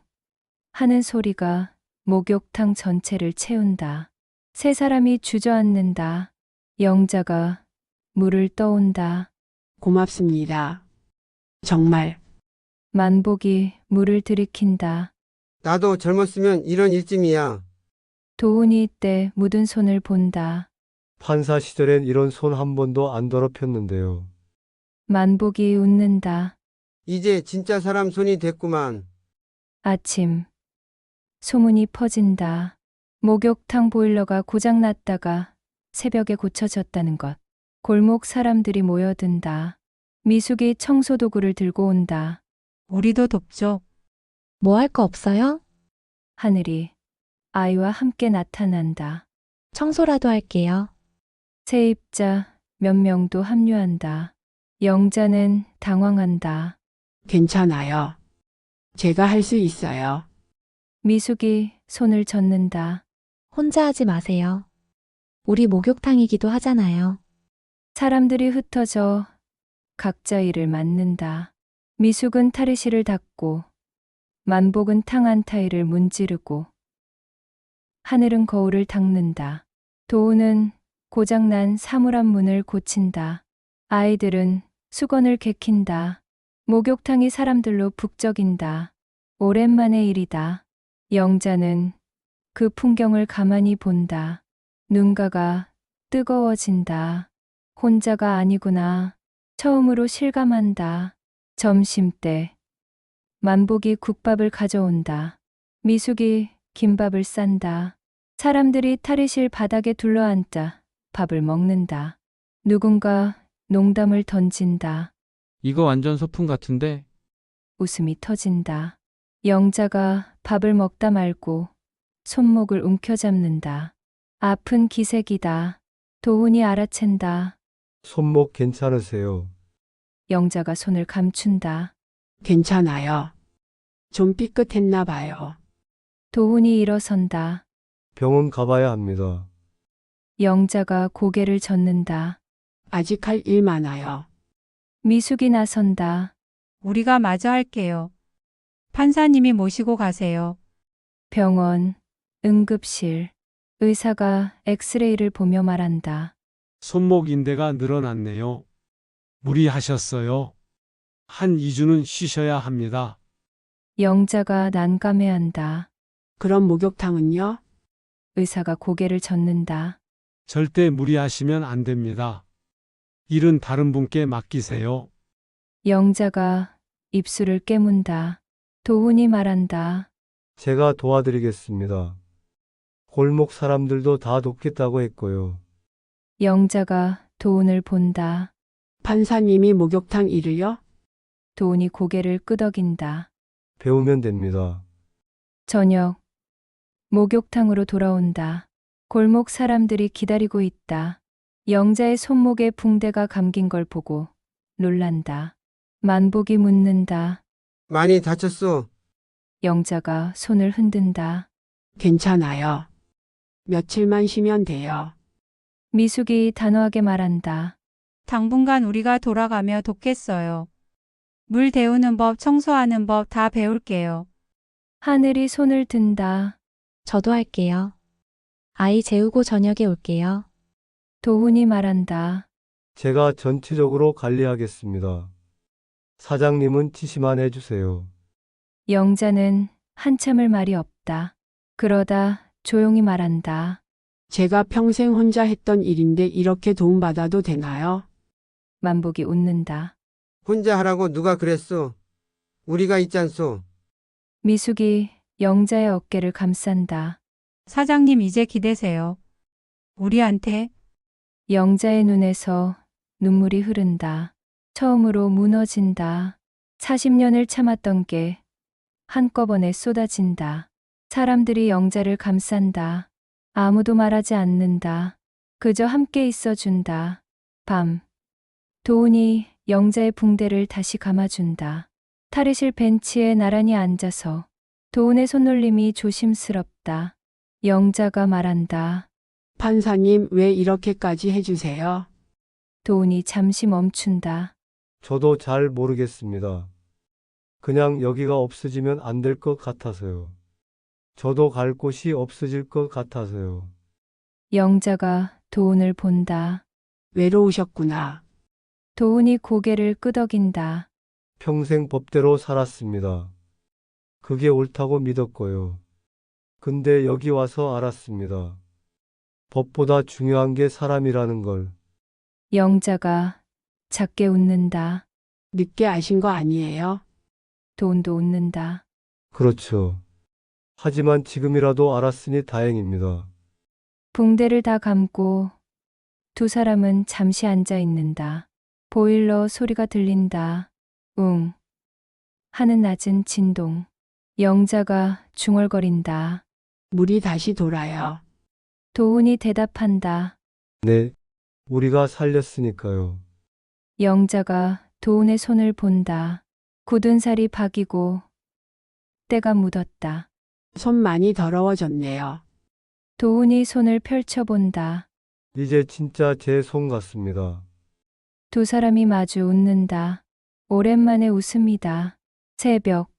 하는 소리가 목욕탕 전체를 채운다. 세 사람이 주저앉는다. 영자가 물을 떠온다. 고맙습니다. 정말. 만복이 물을 들이킨다. 나도 젊었으면 이런 일쯤이야. 도훈이 이때 묻은 손을 본다. 판사 시절엔 이런 손 한 번도 안 더럽혔는데요. 만복이 웃는다. 이제 진짜 사람 손이 됐구만. 아침. 소문이 퍼진다. 목욕탕 보일러가 고장났다가 새벽에 고쳐졌다는 것. 골목 사람들이 모여든다. 미숙이 청소도구를 들고 온다. 우리도 돕죠. 뭐 할 거 없어요? 하늘이 아이와 함께 나타난다. 청소라도 할게요. 세입자 몇 명도 합류한다. 영자는 당황한다. 괜찮아요. 제가 할 수 있어요. 미숙이 손을 젓는다. 혼자 하지 마세요. 우리 목욕탕이기도 하잖아요. 사람들이 흩어져 각자 일을 맡는다. 미숙은 탈의실을 닦고 만복은 탕 안 타일을 문지르고 하늘은 거울을 닦는다. 도우는 고장난 사물함 문을 고친다. 아이들은 수건을 개킨다. 목욕탕이 사람들로 북적인다. 오랜만의 일이다. 영자는 그 풍경을 가만히 본다. 눈가가 뜨거워진다. 혼자가 아니구나. 처음으로 실감한다. 점심때 만복이 국밥을 가져온다. 미숙이 김밥을 싼다. 사람들이 탈의실 바닥에 둘러앉아 밥을 먹는다. 누군가 농담을 던진다. 이거 완전 소풍 같은데? 웃음이 터진다. 영자가 밥을 먹다 말고 손목을 움켜잡는다. 아픈 기색이다. 도훈이 알아챈다. 손목 괜찮으세요? 영자가 손을 감춘다. 괜찮아요. 좀 삐끗했나 봐요. 도훈이 일어선다. 병원 가봐야 합니다. 영자가 고개를 젓는다. 아직 할 일 많아요. 미숙이 나선다. 우리가 마저 할게요. 판사님이 모시고 가세요. 병원, 응급실. 의사가 엑스레이를 보며 말한다. 손목 인대가 늘어났네요. 무리하셨어요. 한 2주는 쉬셔야 합니다. 영자가 난감해한다. 그럼 목욕탕은요? 의사가 고개를 젓는다. 절대 무리하시면 안 됩니다. 일은 다른 분께 맡기세요. 영자가 입술을 깨문다. 도훈이 말한다. 제가 도와드리겠습니다. 골목 사람들도 다 돕겠다고 했고요. 영자가 도훈을 본다. 판사님이 목욕탕 일을요? 도훈이 고개를 끄덕인다. 배우면 됩니다. 저녁, 목욕탕으로 돌아온다. 골목 사람들이 기다리고 있다. 영자의 손목에 붕대가 감긴 걸 보고 놀란다. 만복이 묻는다. 많이 다쳤어. 영자가 손을 흔든다. 괜찮아요. 며칠만 쉬면 돼요. 미숙이 단호하게 말한다. 당분간 우리가 돌아가며 돕겠어요. 물 데우는 법, 청소하는 법 다 배울게요. 하늘이 손을 든다. 저도 할게요. 아이 재우고 저녁에 올게요. 도훈이 말한다. 제가 전체적으로 관리하겠습니다. 사장님은 지시만 해주세요. 영자는 한참을 말이 없다. 그러다 조용히 말한다. 제가 평생 혼자 했던 일인데 이렇게 도움받아도 되나요? 만복이 웃는다. 혼자 하라고 누가 그랬어? 우리가 있잖소. 미숙이 영자의 어깨를 감싼다. 사장님 이제 기대세요. 우리한테. 영자의 눈에서 눈물이 흐른다. 처음으로 무너진다. 40년을 참았던 게 한꺼번에 쏟아진다. 사람들이 영자를 감싼다. 아무도 말하지 않는다. 그저 함께 있어준다. 밤. 도훈이 영자의 붕대를 다시 감아준다. 탈의실 벤치에 나란히 앉아서 도훈의 손놀림이 조심스럽다. 영자가 말한다. 판사님 왜 이렇게까지 해주세요? 도훈이 잠시 멈춘다. 저도 잘 모르겠습니다. 그냥 여기가 없어지면 안 될 것 같아서요. 저도 갈 곳이 없어질 것 같아서요. 영자가 도훈을 본다. 외로우셨구나. 도훈이 고개를 끄덕인다. 평생 법대로 살았습니다. 그게 옳다고 믿었고요. 근데 여기 와서 알았습니다. 법보다 중요한 게 사람이라는 걸. 영자가 작게 웃는다. 늦게 아신 거 아니에요? 도훈도 웃는다. 그렇죠. 하지만 지금이라도 알았으니 다행입니다. 붕대를 다 감고 두 사람은 잠시 앉아 있는다. 보일러 소리가 들린다. 웅. 하는 낮은 진동. 영자가 중얼거린다. 물이 다시 돌아요. 도훈이 대답한다. 네, 우리가 살렸으니까요. 영자가 도훈의 손을 본다. 굳은 살이 박이고 때가 묻었다. 손 많이 더러워졌네요. 도훈이 손을 펼쳐본다. 이제 진짜 제 손 같습니다. 두 사람이 마주 웃는다. 오랜만에 웃음이다. 새벽.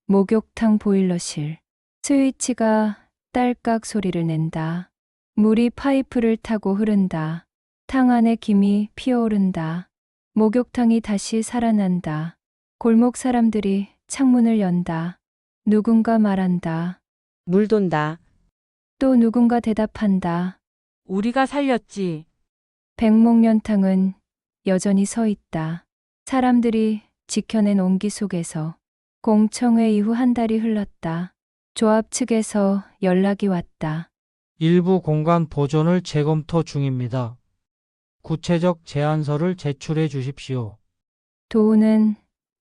목욕탕 보일러실. 스위치가 딸깍 소리를 낸다. 물이 파이프를 타고 흐른다. 탕 안에 김이 피어오른다. 목욕탕이 다시 살아난다. 골목 사람들이 창문을 연다. 누군가 말한다. 물 돈다. 또 누군가 대답한다. 우리가 살렸지. 백목련탕은 여전히 서 있다. 사람들이 지켜낸 온기 속에서 공청회 이후 한 달이 흘렀다. 조합 측에서 연락이 왔다. 일부 공간 보존을 재검토 중입니다. 구체적 제안서를 제출해 주십시오. 도우는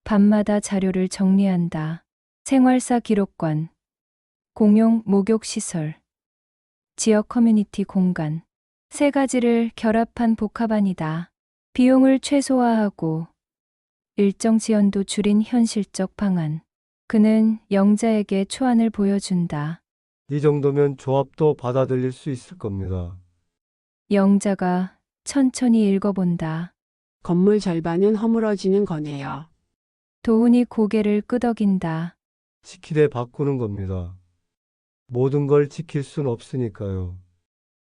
밤마다 자료를 정리한다. 생활사 기록관, 공용 목욕시설, 지역 커뮤니티 공간, 세 가지를 결합한 복합안이다. 비용을 최소화하고 일정 지연도 줄인 현실적 방안. 그는 영자에게 초안을 보여준다. 이 정도면 조합도 받아들일 수 있을 겁니다. 영자가 천천히 읽어본다. 건물 절반은 허물어지는 거네요. 도훈이 고개를 끄덕인다. 지키되 바꾸는 겁니다. 모든 걸 지킬 순 없으니까요.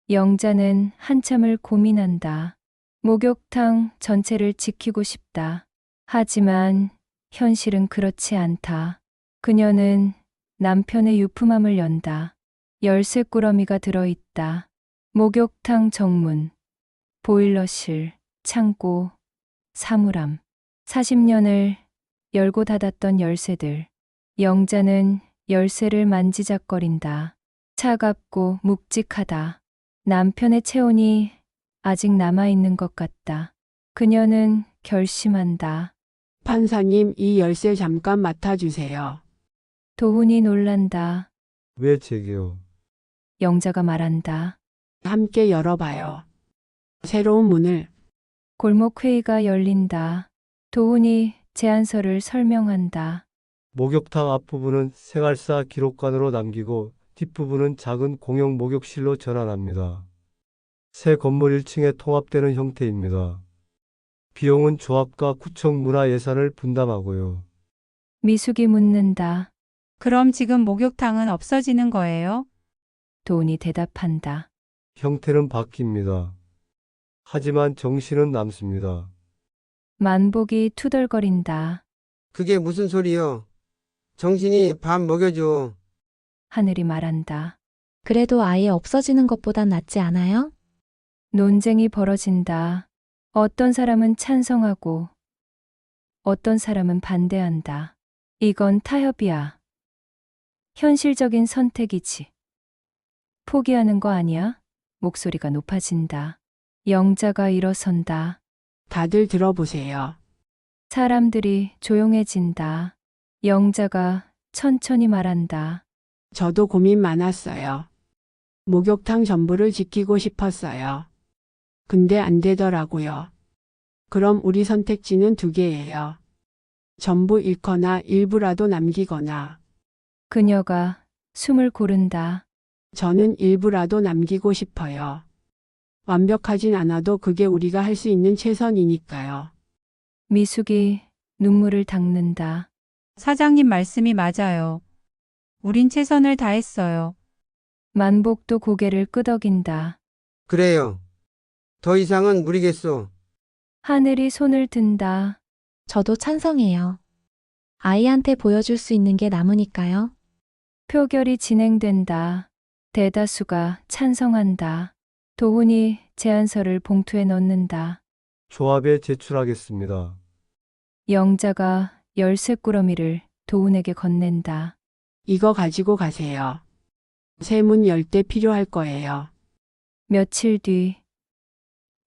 영자는 한참을 고민한다. 목욕탕 전체를 지키고 싶다. 하지만 현실은 그렇지 않다. 그녀는 남편의 유품함을 연다. 열쇠 꾸러미가 들어있다. 목욕탕 정문, 보일러실, 창고, 사물함. 40년을 열고 닫았던 열쇠들. 영자는 열쇠를 만지작거린다. 차갑고 묵직하다. 남편의 체온이 아직 남아있는 것 같다. 그녀는 결심한다. 판사님, 이 열쇠 잠깐 맡아주세요. 도훈이 놀란다. 왜 제게요? 영자가 말한다. 함께 열어봐요. 새로운 문을. 골목 회의가 열린다. 도훈이 제안서를 설명한다. 목욕탕 앞부분은 생활사 기록관으로 남기고 뒷부분은 작은 공용 목욕실로 전환합니다. 새 건물 1층에 통합되는 형태입니다. 비용은 조합과 구청 문화 예산을 분담하고요. 미숙이 묻는다. 그럼 지금 목욕탕은 없어지는 거예요? 도훈이 대답한다. 형태는 바뀝니다. 하지만 정신은 남습니다. 만복이 투덜거린다. 그게 무슨 소리요? 정신이 밥 먹여줘. 하늘이 말한다. 그래도 아예 없어지는 것보단 낫지 않아요? 논쟁이 벌어진다. 어떤 사람은 찬성하고 어떤 사람은 반대한다. 이건 타협이야. 현실적인 선택이지. 포기하는 거 아니야? 목소리가 높아진다. 영자가 일어선다. 다들 들어보세요. 사람들이 조용해진다. 영자가 천천히 말한다. 저도 고민 많았어요. 목욕탕 전부를 지키고 싶었어요. 근데 안 되더라고요. 그럼 우리 선택지는 두 개예요. 전부 잃거나 일부라도 남기거나. 그녀가 숨을 고른다. 저는 일부라도 남기고 싶어요. 완벽하진 않아도 그게 우리가 할 수 있는 최선이니까요. 미숙이 눈물을 닦는다. 사장님 말씀이 맞아요. 우린 최선을 다했어요. 만복도 고개를 끄덕인다. 그래요. 더 이상은 무리겠소. 하늘이 손을 든다. 저도 찬성해요. 아이한테 보여줄 수 있는 게 남으니까요. 표결이 진행된다. 대다수가 찬성한다. 도훈이 제안서를 봉투에 넣는다. 조합에 제출하겠습니다. 영자가 열쇠 꾸러미를 도훈에게 건넨다. 이거 가지고 가세요. 새 문 열 때 필요할 거예요. 며칠 뒤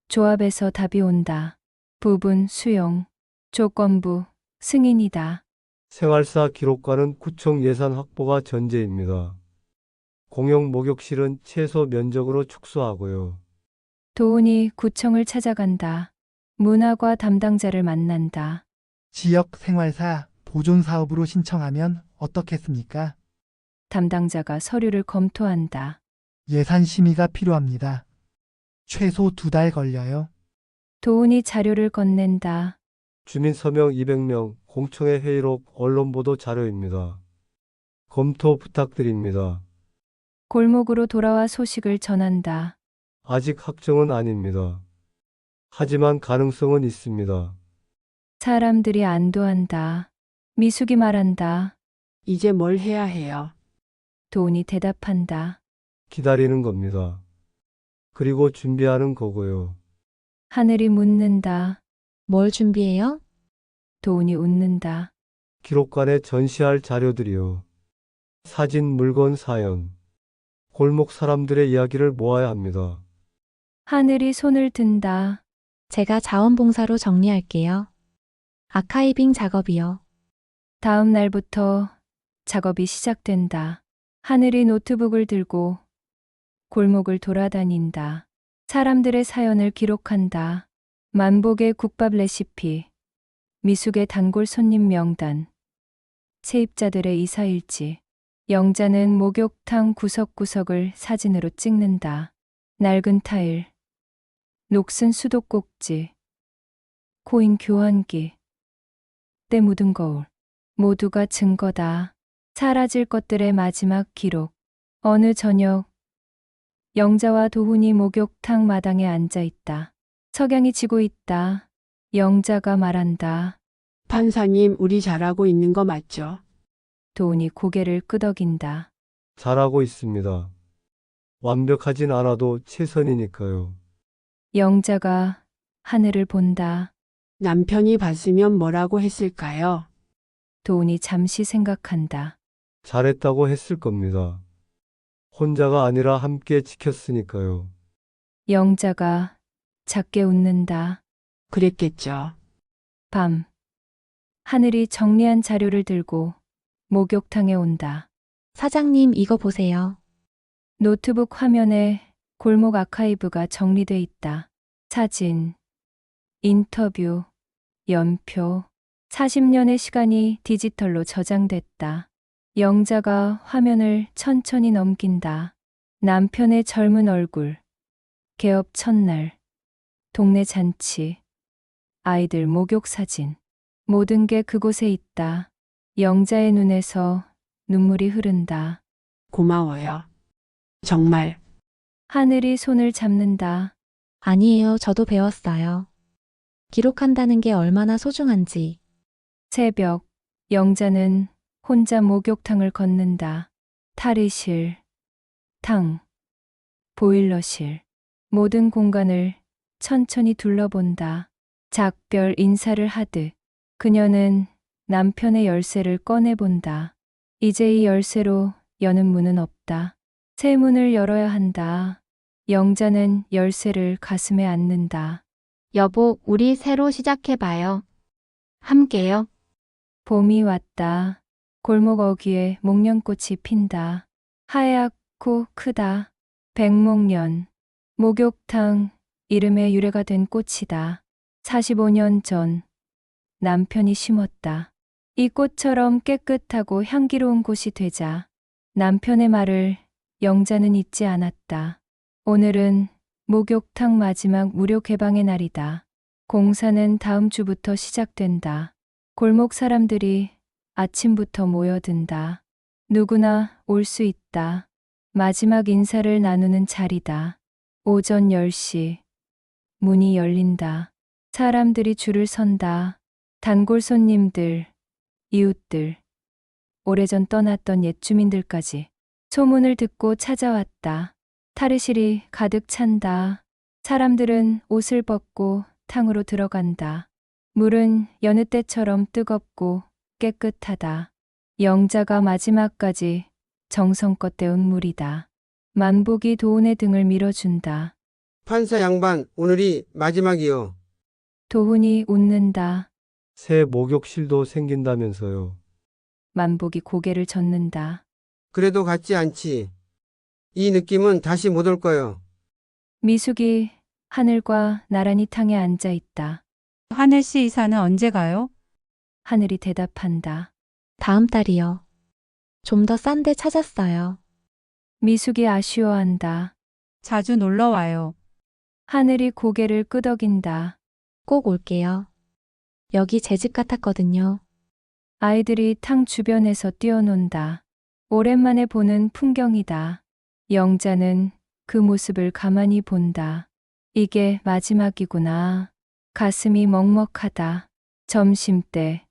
조합에서 답이 온다. 부분 수용, 조건부 승인이다. 생활사 기록관은 구청 예산 확보가 전제입니다. 공용 목욕실은 최소 면적으로 축소하고요. 도훈이 구청을 찾아간다. 문화과 담당자를 만난다. 지역 생활사 보존 사업으로 신청하면 어떻겠습니까? 담당자가 서류를 검토한다. 예산 심의가 필요합니다. 최소 2달 걸려요. 도훈이 자료를 건넨다. 주민 서명 200명, 공청회 회의록, 언론 보도 자료입니다. 검토 부탁드립니다. 골목으로 돌아와 소식을 전한다. 아직 확정은 아닙니다. 하지만 가능성은 있습니다. 사람들이 안도한다. 미숙이 말한다. 이제 뭘 해야 해요? 도훈이 대답한다. 기다리는 겁니다. 그리고 준비하는 거고요. 하늘이 묻는다. 뭘 준비해요? 도훈이 웃는다. 기록관에 전시할 자료들이요. 사진, 물건, 사연. 골목 사람들의 이야기를 모아야 합니다. 하늘이 손을 든다. 제가 자원봉사로 정리할게요. 아카이빙 작업이요. 다음 날부터 작업이 시작된다. 하늘이 노트북을 들고 골목을 돌아다닌다. 사람들의 사연을 기록한다. 만복의 국밥 레시피, 미숙의 단골 손님 명단, 세입자들의 이사일지. 영자는 목욕탕 구석구석을 사진으로 찍는다. 낡은 타일, 녹슨 수도꼭지, 코인 교환기, 때 묻은 거울. 모두가 증거다. 사라질 것들의 마지막 기록. 어느 저녁, 영자와 도훈이 목욕탕 마당에 앉아 있다. 석양이 지고 있다. 영자가 말한다. 판사님, 우리 잘하고 있는 거 맞죠? 도훈이 고개를 끄덕인다. 잘하고 있습니다. 완벽하진 않아도 최선이니까요. 영자가 하늘을 본다. 남편이 봤으면 뭐라고 했을까요? 도훈이 잠시 생각한다. 잘했다고 했을 겁니다. 혼자가 아니라 함께 지켰으니까요. 영자가 작게 웃는다. 그랬겠죠. 밤. 하늘이 정리한 자료를 들고 목욕탕에 온다. 사장님, 이거 보세요. 노트북 화면에 골목 아카이브가 정리돼 있다. 사진, 인터뷰, 연표. 40년의 시간이 디지털로 저장됐다. 영자가 화면을 천천히 넘긴다. 남편의 젊은 얼굴, 개업 첫날, 동네 잔치, 아이들 목욕 사진. 모든 게 그곳에 있다. 영자의 눈에서 눈물이 흐른다. 고마워요. 정말. 하늘이 손을 잡는다. 아니에요. 저도 배웠어요. 기록한다는 게 얼마나 소중한지. 새벽, 영자는 혼자 목욕탕을 걷는다. 탈의실, 탕, 보일러실. 모든 공간을 천천히 둘러본다. 작별 인사를 하듯 그녀는 남편의 열쇠를 꺼내본다. 이제 이 열쇠로 여는 문은 없다. 새 문을 열어야 한다. 영자는 열쇠를 가슴에 안는다. 여보, 우리 새로 시작해봐요. 함께요. 봄이 왔다. 골목 어귀에 목련꽃이 핀다. 하얗고 크다. 백목련. 목욕탕 이름의 유래가 된 꽃이다. 45년 전 남편이 심었다. 이 꽃처럼 깨끗하고 향기로운 곳이 되자 남편의 말을 영자는 잊지 않았다. 오늘은 목욕탕 마지막 무료 개방의 날이다. 공사는 다음 주부터 시작된다. 골목 사람들이 아침부터 모여든다. 누구나 올 수 있다. 마지막 인사를 나누는 자리다. 오전 10시. 문이 열린다. 사람들이 줄을 선다. 단골 손님들, 이웃들, 오래전 떠났던 옛 주민들까지 소문을 듣고 찾아왔다. 탈의실이 가득 찬다. 사람들은 옷을 벗고 탕으로 들어간다. 물은 여느 때처럼 뜨겁고 깨끗하다. 영자가 마지막까지 정성껏 때운 물이다. 만복이 도훈의 등을 밀어준다. 판사 양반, 오늘이 마지막이요. 도훈이 웃는다. 새 목욕실도 생긴다면서요. 만복이 고개를 젓는다. 그래도 같지 않지. 이 느낌은 다시 못 올 거요. 미숙이 하늘과 나란히 탕에 앉아 있다. 하늘 씨 이사는 언제 가요? 하늘이 대답한다. 다음 달이요. 좀 더 싼 데 찾았어요. 미숙이 아쉬워한다. 자주 놀러 와요. 하늘이 고개를 끄덕인다. 꼭 올게요. 여기 제 집 같았거든요. 아이들이 탕 주변에서 뛰어논다. 오랜만에 보는 풍경이다. 영자는 그 모습을 가만히 본다. 이게 마지막이구나. 가슴이 먹먹하다. 점심때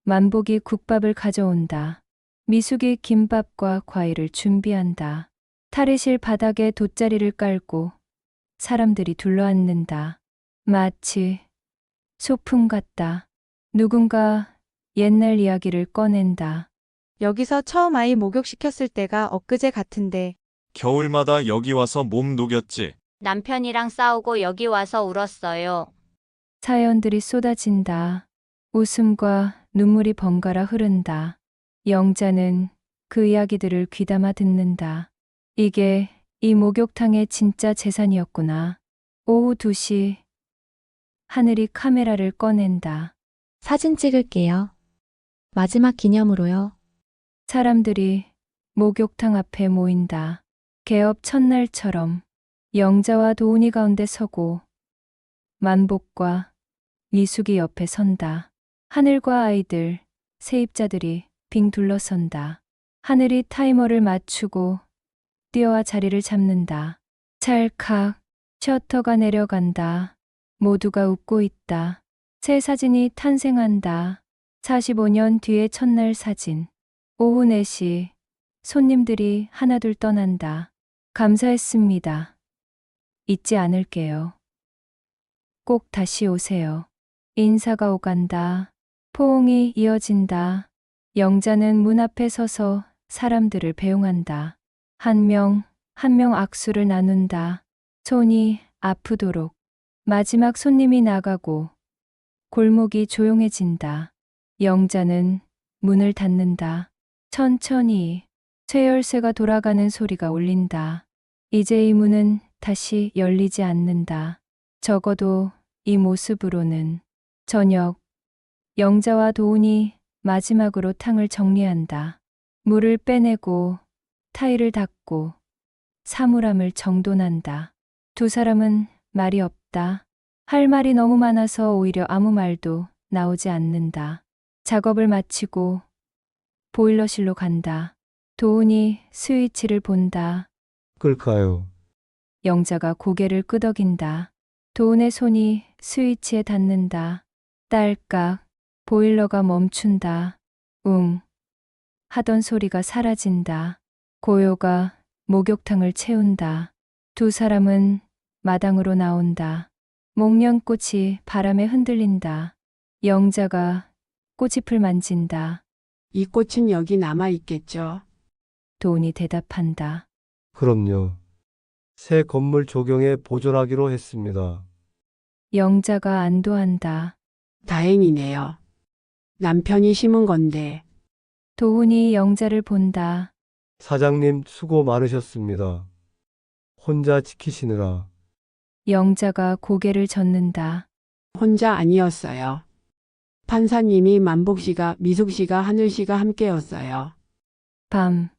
만복이 국밥을 가져온다. 미숙이 김밥과 과일을 준비한다. 탈의실 바닥에 돗자리를 깔고 사람들이 둘러앉는다. 마치 소풍 같다. 누군가 옛날 이야기를 꺼낸다. 여기서 처음 아이 목욕시켰을 때가 엊그제 같은데. 겨울마다 여기 와서 몸 녹였지. 남편이랑 싸우고 여기 와서 울었어요. 사연들이 쏟아진다. 웃음과 눈물이 번갈아 흐른다. 영자는 그 이야기들을 귀담아 듣는다. 이게 이 목욕탕의 진짜 재산이었구나. 오후 2시 하늘이 카메라를 꺼낸다. 사진 찍을게요. 마지막 기념으로요. 사람들이 목욕탕 앞에 모인다. 개업 첫날처럼 영자와 도훈이 가운데 서고 만복과 미숙이 옆에 선다. 하늘과 아이들, 세입자들이 빙 둘러선다. 하늘이 타이머를 맞추고 뛰어와 자리를 잡는다. 찰칵 셔터가 내려간다. 모두가 웃고 있다. 새 사진이 탄생한다. 45년 뒤의 첫날 사진. 오후 4시 손님들이 하나둘 떠난다. 감사했습니다. 잊지 않을게요. 꼭 다시 오세요. 인사가 오간다. 포옹이 이어진다. 영자는 문 앞에 서서 사람들을 배웅한다. 한 명 한 명 악수를 나눈다. 손이 아프도록. 마지막 손님이 나가고 골목이 조용해진다. 영자는 문을 닫는다. 천천히 쇠열쇠가 돌아가는 소리가 울린다. 이제 이 문은 다시 열리지 않는다. 적어도 이 모습으로는. 저녁, 영자와 도훈이 마지막으로 탕을 정리한다. 물을 빼내고 타일을 닦고 사물함을 정돈한다. 두 사람은 말이 없다. 할 말이 너무 많아서 오히려 아무 말도 나오지 않는다. 작업을 마치고 보일러실로 간다. 도훈이 스위치를 본다. 끌까요? 영자가 고개를 끄덕인다. 도훈의 손이 스위치에 닿는다. 딸깍 보일러가 멈춘다. 웅 하던 소리가 사라진다. 고요가 목욕탕을 채운다. 두 사람은 마당으로 나온다. 목련꽃이 바람에 흔들린다. 영자가 꽃잎을 만진다. 이 꽃은 여기 남아 있겠죠. 도훈이 대답한다. 그럼요. 새 건물 조경에 보존하기로 했습니다. 영자가 안도한다. 다행이네요. 남편이 심은 건데. 도훈이 영자를 본다. 사장님 수고 많으셨습니다. 혼자 지키시느라. 영자가 고개를 젓는다. 혼자 아니었어요. 판사님이 만복 씨가, 미숙 씨가, 하늘 씨가 함께였어요. 밤.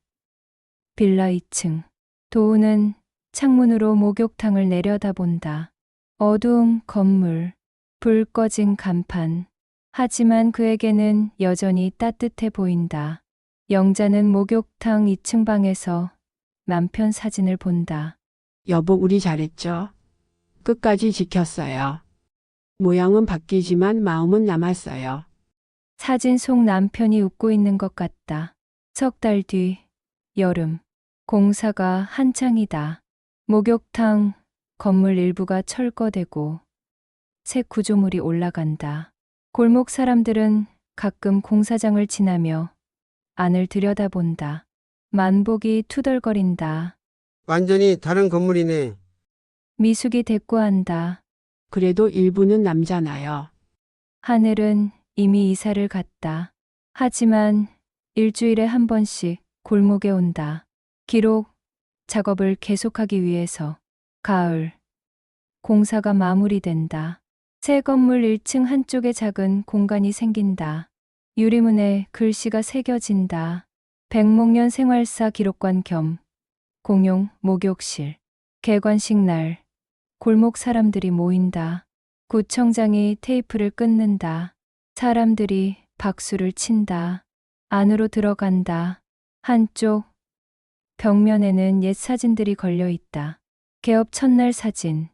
빌라 2층. 도훈은 창문으로 목욕탕을 내려다본다. 어두운 건물, 불 꺼진 간판. 하지만 그에게는 여전히 따뜻해 보인다. 영자는 목욕탕 2층 방에서 남편 사진을 본다. 여보, 우리 잘했죠? 끝까지 지켰어요. 모양은 바뀌지만 마음은 남았어요. 사진 속 남편이 웃고 있는 것 같다. 석 달 뒤, 여름. 공사가 한창이다. 목욕탕 건물 일부가 철거되고 새 구조물이 올라간다. 골목 사람들은 가끔 공사장을 지나며 안을 들여다본다. 만복이 투덜거린다. 완전히 다른 건물이네. 미숙이 대꾸한다. 그래도 일부는 남잖아요. 하늘은 이미 이사를 갔다. 하지만 일주일에 한 번씩 골목에 온다. 기록 작업을 계속하기 위해서. 가을. 공사가 마무리된다. 새 건물 1층 한쪽에 작은 공간이 생긴다. 유리문에 글씨가 새겨진다. 백목련 생활사 기록관 겸 공용 목욕실. 개관식 날. 골목 사람들이 모인다. 구청장이 테이프를 끊는다. 사람들이 박수를 친다. 안으로 들어간다. 한쪽 벽면에는 옛 사진들이 걸려 있다. 개업 첫날 사진,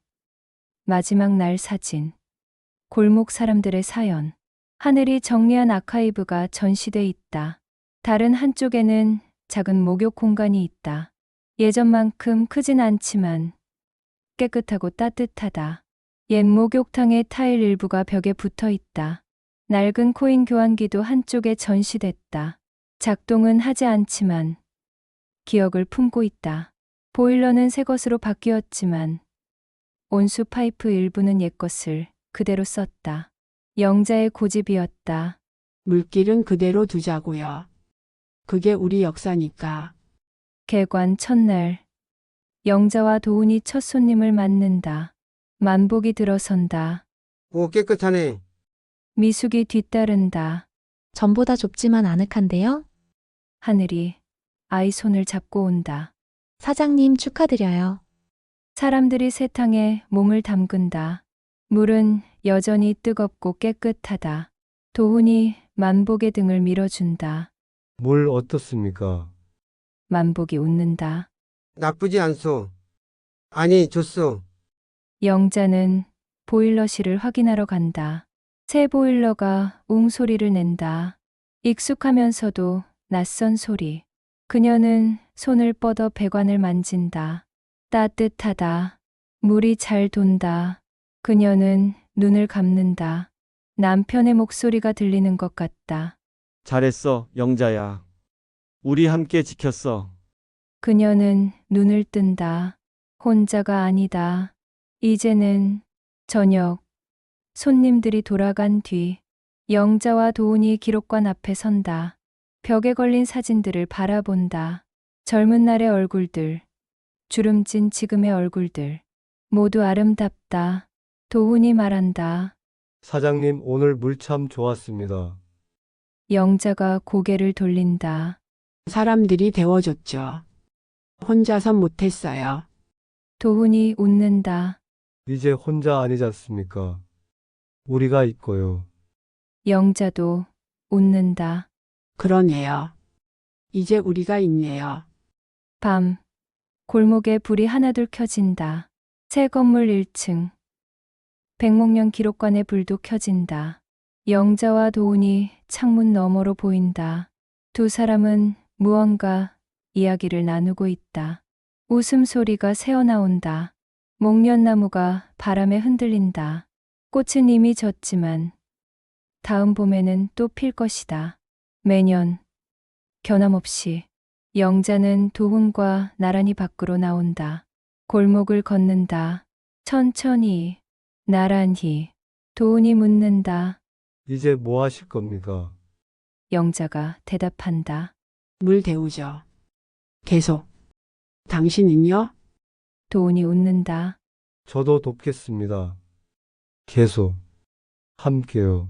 마지막 날 사진, 골목 사람들의 사연, 하늘이 정리한 아카이브가 전시돼 있다. 다른 한쪽에는 작은 목욕 공간이 있다. 예전만큼 크진 않지만 깨끗하고 따뜻하다. 옛 목욕탕의 타일 일부가 벽에 붙어 있다. 낡은 코인 교환기도 한쪽에 전시됐다. 작동은 하지 않지만 기억을 품고 있다. 보일러는 새 것으로 바뀌었지만 온수 파이프 일부는 옛 것을 그대로 썼다. 영자의 고집이었다. 물길은 그대로 두자고요. 그게 우리 역사니까. 개관 첫날, 영자와 도훈이 첫 손님을 맞는다. 만복이 들어선다. 오, 깨끗하네. 미숙이 뒤따른다. 전보다 좁지만 아늑한데요? 하늘이 아이 손을 잡고 온다. 사장님 축하드려요. 사람들이 세탕에 몸을 담근다. 물은 여전히 뜨겁고 깨끗하다. 도훈이 만복의 등을 밀어준다. 물 어떻습니까? 만복이 웃는다. 나쁘지 않소. 아니, 좋소. 영자는 보일러실을 확인하러 간다. 새 보일러가 웅 소리를 낸다. 익숙하면서도 낯선 소리. 그녀는 손을 뻗어 배관을 만진다. 따뜻하다. 물이 잘 돈다. 그녀는 눈을 감는다. 남편의 목소리가 들리는 것 같다. 잘했어, 영자야. 우리 함께 지켰어. 그녀는 눈을 뜬다. 혼자가 아니다. 이제는 저녁. 손님들이 돌아간 뒤 영자와 도훈이 기록관 앞에 선다. 벽에 걸린 사진들을 바라본다. 젊은 날의 얼굴들, 주름진 지금의 얼굴들, 모두 아름답다. 도훈이 말한다. 사장님, 오늘 물 참 좋았습니다. 영자가 고개를 돌린다. 사람들이 데워줬죠. 혼자선 못했어요. 도훈이 웃는다. 이제 혼자 아니지 않습니까? 우리가 있고요. 영자도 웃는다. 그러네요. 이제 우리가 있네요. 밤, 골목에 불이 하나둘 켜진다. 새 건물 1층. 백목련 기록관의 불도 켜진다. 영자와 도훈이 창문 너머로 보인다. 두 사람은 무언가 이야기를 나누고 있다. 웃음소리가 새어나온다. 목련나무가 바람에 흔들린다. 꽃은 이미 졌지만 다음 봄에는 또 필 것이다. 매년 변함없이 영자는 도훈과 나란히 밖으로 나온다. 골목을 걷는다. 천천히, 나란히. 도훈이 묻는다. 이제 뭐 하실 겁니까? 영자가 대답한다. 물 데우죠. 계속. 당신은요? 도훈이 웃는다. 저도 돕겠습니다. 계속. 함께요.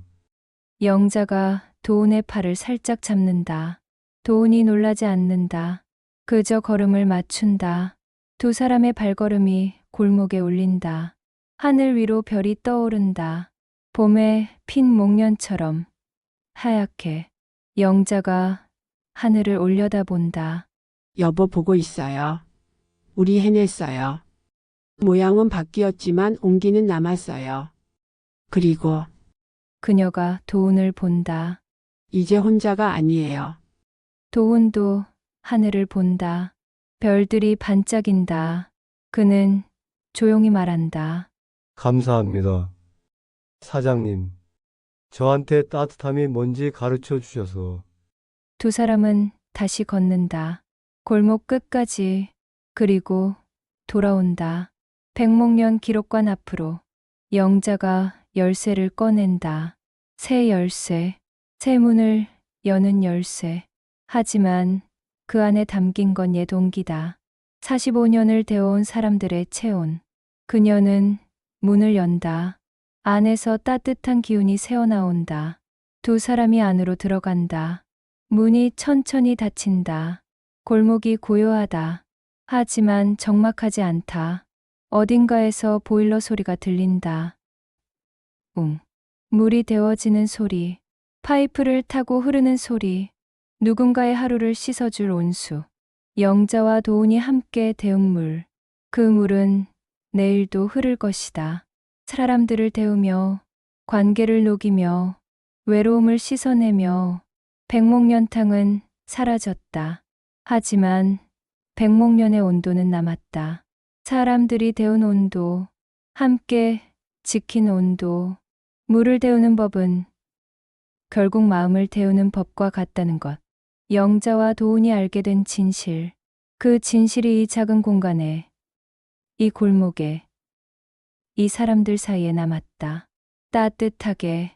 영자가 도훈의 팔을 살짝 잡는다. 도훈이 놀라지 않는다. 그저 걸음을 맞춘다. 두 사람의 발걸음이 골목에 울린다. 하늘 위로 별이 떠오른다. 봄에 핀 목련처럼 하얗게. 영자가 하늘을 올려다본다. 여보 보고 있어요. 우리 해냈어요. 모양은 바뀌었지만 온기는 남았어요. 그리고 그녀가 도훈을 본다. 이제 혼자가 아니에요. 도훈도 하늘을 본다. 별들이 반짝인다. 그는 조용히 말한다. 감사합니다. 사장님, 저한테 따뜻함이 뭔지 가르쳐 주셔서. 두 사람은 다시 걷는다. 골목 끝까지. 그리고 돌아온다. 백목련 기록관 앞으로. 영자가 열쇠를 꺼낸다. 새 열쇠. 새 문을 여는 열쇠. 하지만 그 안에 담긴 건 옛 온기다. 45년을 데워온 사람들의 체온. 그녀는 문을 연다. 안에서 따뜻한 기운이 새어나온다. 두 사람이 안으로 들어간다. 문이 천천히 닫힌다. 골목이 고요하다. 하지만 적막하지 않다. 어딘가에서 보일러 소리가 들린다. 웅. 물이 데워지는 소리. 파이프를 타고 흐르는 소리. 누군가의 하루를 씻어줄 온수. 영자와 도훈이 함께 데운 물. 그 물은 내일도 흐를 것이다. 사람들을 데우며 관계를 녹이며 외로움을 씻어내며 백목련탕은 사라졌다. 하지만 백목련의 온도는 남았다. 사람들이 데운 온도, 함께 지킨 온도. 물을 데우는 법은 결국 마음을 데우는 법과 같다는 것. 영자와 도훈이 알게 된 진실. 그 진실이 이 작은 공간에, 이 골목에, 이 사람들 사이에 남았다. 따뜻하게,